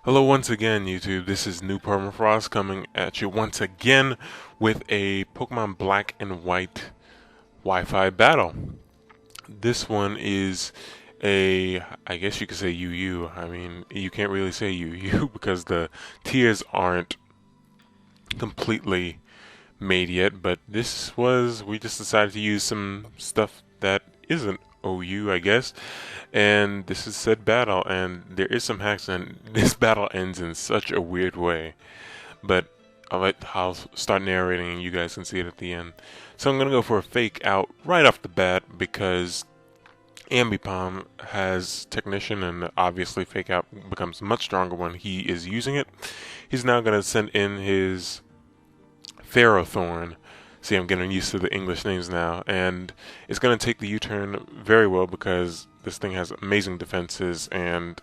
Hello once again, YouTube. This is new Permafrost coming at you once again with a Pokemon Black and White Wi-Fi battle. This one is I guess you could say UU. I mean, you can't really say UU because the tiers aren't completely made yet, but we just decided to use some stuff that isn't OU, I guess. And this is said battle, and there is some hacks, and this battle ends in such a weird way. But I'll start narrating, and you guys can see it at the end. So I'm gonna go for a fake out right off the bat because Ambipom has Technician, and obviously fake out becomes much stronger when he is using it. He's now gonna send in his Ferrothorn. See, I'm getting used to the English names now, and it's going to take the U-turn very well because this thing has amazing defenses and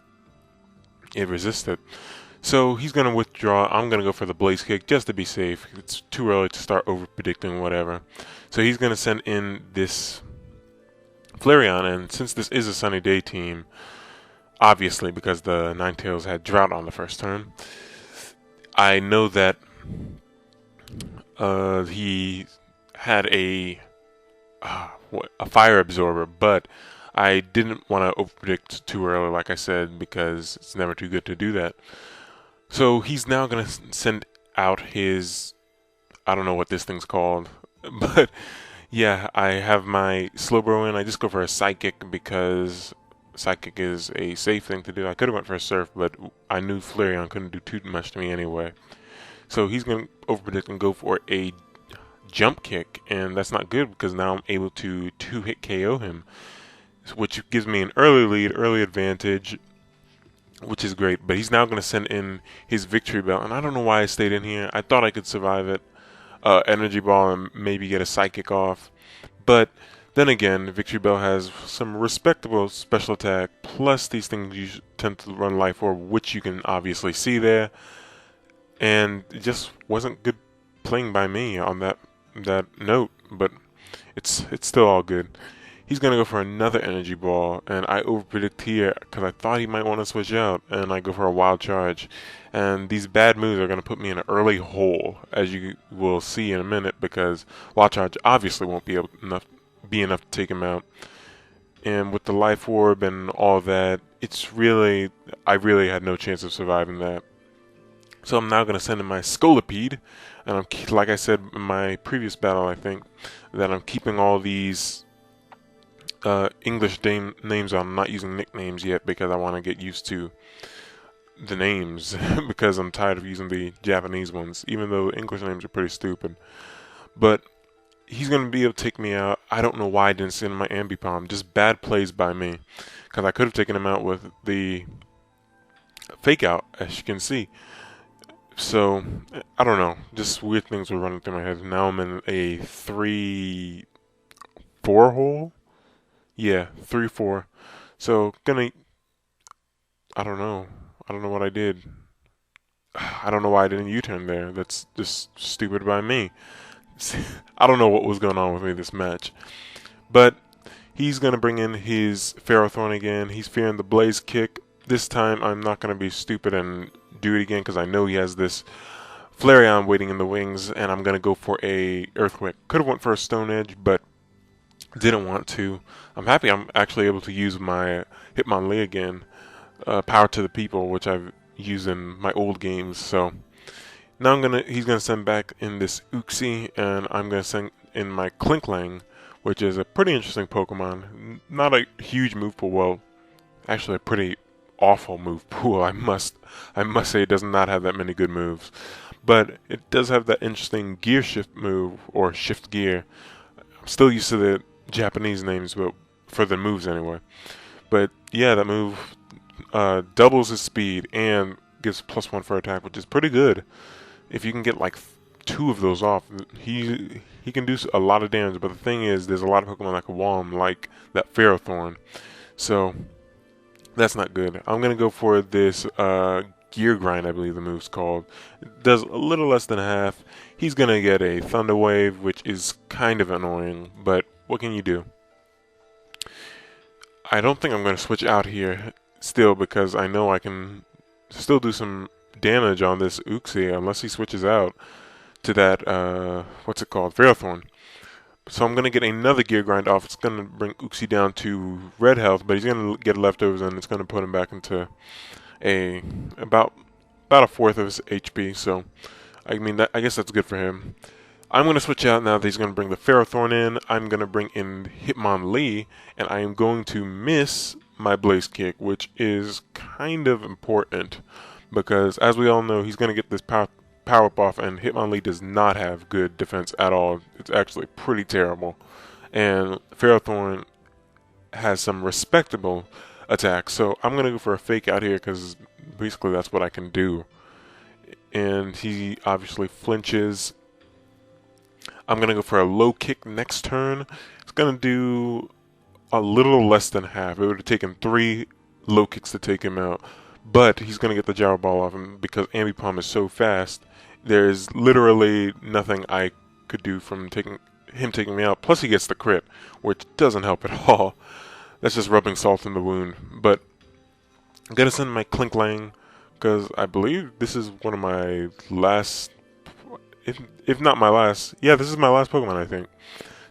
it resists it. So he's going to withdraw. I'm going to go for the Blaze Kick just to be safe. It's too early to start over-predicting whatever. So he's going to send in this Flareon, and since this is a Sunny Day team, obviously because the Ninetales had Drought on the first turn, I know that he had a fire absorber, but I didn't want to overpredict too early, like I said, because it's never too good to do that. So he's now going to send out his, I don't know what this thing's called, but yeah, I have my Slowbro in. I just go for a Psychic because Psychic is a safe thing to do. I could have went for a Surf, but I knew Flareon couldn't do too much to me anyway. So he's going to overpredict and go for a Jump Kick, and that's not good because now I'm able to 2-hit KO him, which gives me an early lead, early advantage, which is great. But he's now going to send in his Victory Bell, and I don't know why I stayed in here. I thought I could survive it, Energy Ball, and maybe get a Psychic off. But then again, Victory Bell has some respectable special attack, plus these things you tend to run Life Orb, which you can obviously see there. And it just wasn't good playing by me on that note, but it's still all good. He's gonna go for another Energy Ball, and I overpredict here because I thought he might want to switch out, and I go for a Wild Charge. And these bad moves are gonna put me in an early hole, as you will see in a minute, because Wild Charge obviously won't be enough to take him out. And with the Life Orb and all that, I really had no chance of surviving that. So I'm now going to send in my Scolipede, and like I said in my previous battle, I think, that I'm keeping all these English names on. I'm not using nicknames yet because I want to get used to the names because I'm tired of using the Japanese ones, even though English names are pretty stupid. But he's going to be able to take me out. I don't know why I didn't send in my Ambipom. Just bad plays by me, because I could have taken him out with the Fake Out, as you can see. So, I don't know. Just weird things were running through my head. Now I'm in a 3-4 hole? Yeah, 3-4. So, I don't know. I don't know what I did. I don't know why I didn't U-turn there. That's just stupid by me. I don't know what was going on with me this match. But he's going to bring in his Ferrothorn again. He's fearing the Blaze Kick. This time I'm not going to be stupid and do it again because I know he has this Flareon waiting in the wings, and I'm going to go for a Earthquake. Could have went for a Stone Edge, but didn't want to. I'm happy I'm actually able to use my Hitmonlee again, Power to the People, which I've used in my old games. So now he's going to send back in this Uxie, and I'm going to send in my Klinklang, which is a pretty interesting Pokemon. Not a huge move pool, well, actually a pretty awful move pool. I must say it does not have that many good moves, but it does have that interesting gear shift move, or shift gear. I'm still used to the Japanese names, but for the moves anyway. But yeah, that move doubles his speed and gives +1 for attack, which is pretty good. If you can get like 2 of those off, he can do a lot of damage. But the thing is, there's a lot of Pokemon that can wall him, like that Ferrothorn. So that's not good. I'm going to go for this Gear Grind, I believe the move's called. It does a little less than half. He's going to get a Thunder Wave, which is kind of annoying, but what can you do? I don't think I'm going to switch out here still because I know I can still do some damage on this Uxie unless he switches out to that, what's it called? Ferrothorn. So I'm going to get another Gear Grind off. It's going to bring Uxie down to red health, but he's going to get leftovers and it's going to put him back into about a fourth of his HP. So, I mean, I guess that's good for him. I'm going to switch out now that he's going to bring the Ferrothorn in. I'm going to bring in Hitmonlee, and I am going to miss my Blaze Kick, which is kind of important because, as we all know, he's going to get this power up off, and Hitmonlee does not have good defense at all. It's actually pretty terrible. And Ferrothorn has some respectable attacks, so I'm going to go for a fake out here because basically that's what I can do. And he obviously flinches. I'm going to go for a low kick next turn. It's going to do a little less than half. It would have taken 3 low kicks to take him out. But he's going to get the Gyro Ball off him because Ambipom is so fast. There's literally nothing I could do from him taking me out. Plus he gets the crit, which doesn't help at all. That's just rubbing salt in the wound. But I'm going to send my Klinklang because I believe this is one of my last... If not my last, yeah, this is my last Pokemon, I think.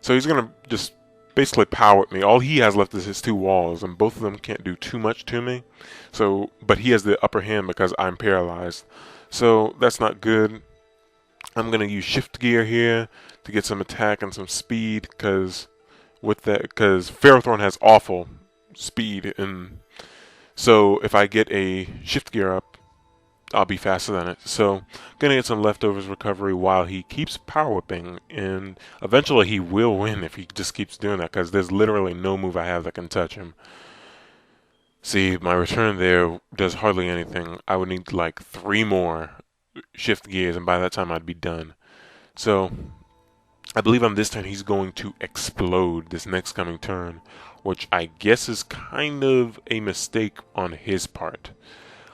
So he's gonna just basically power at me. All he has left is his 2 walls, and both of them can't do too much to me. So, but he has the upper hand because I'm paralyzed. So that's not good. I'm gonna use Shift Gear here to get some attack and some speed, because Ferrothorn has awful speed, and so if I get a Shift Gear up, I'll be faster than it. So I'm gonna get some leftovers recovery while he keeps power whipping, and eventually he will win if he just keeps doing that because there's literally no move I have that can touch him. See, my return there does hardly anything. I would need like 3 more shift gears and by that time I'd be done. So I believe on this turn he's going to explode this next coming turn, which I guess is kind of a mistake on his part.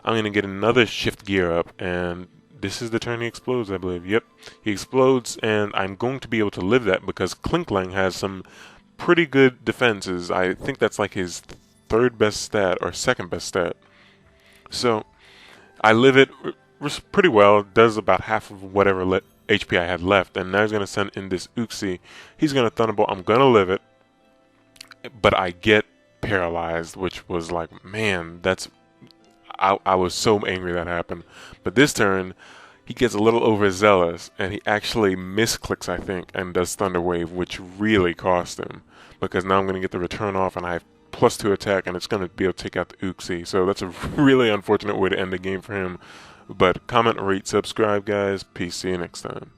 I'm going to get another shift gear up, and this is the turn he explodes, I believe. Yep, he explodes, and I'm going to be able to live that because Klinklang has some pretty good defenses. I think that's like his 3rd best stat or 2nd best stat. So I live it pretty well. It does about half of whatever HP I had left, and now he's going to send in this Uxie. He's going to Thunderbolt. I'm going to live it, but I get paralyzed, which was like, man, I was so angry that happened. But this turn, he gets a little overzealous, and he actually misclicks, I think, and does Thunder Wave, which really cost him. Because now I'm going to get the return off, and I have +2 attack, and it's going to be able to take out the Uxie. So that's a really unfortunate way to end the game for him. But comment, rate, subscribe, guys. Peace. See you next time.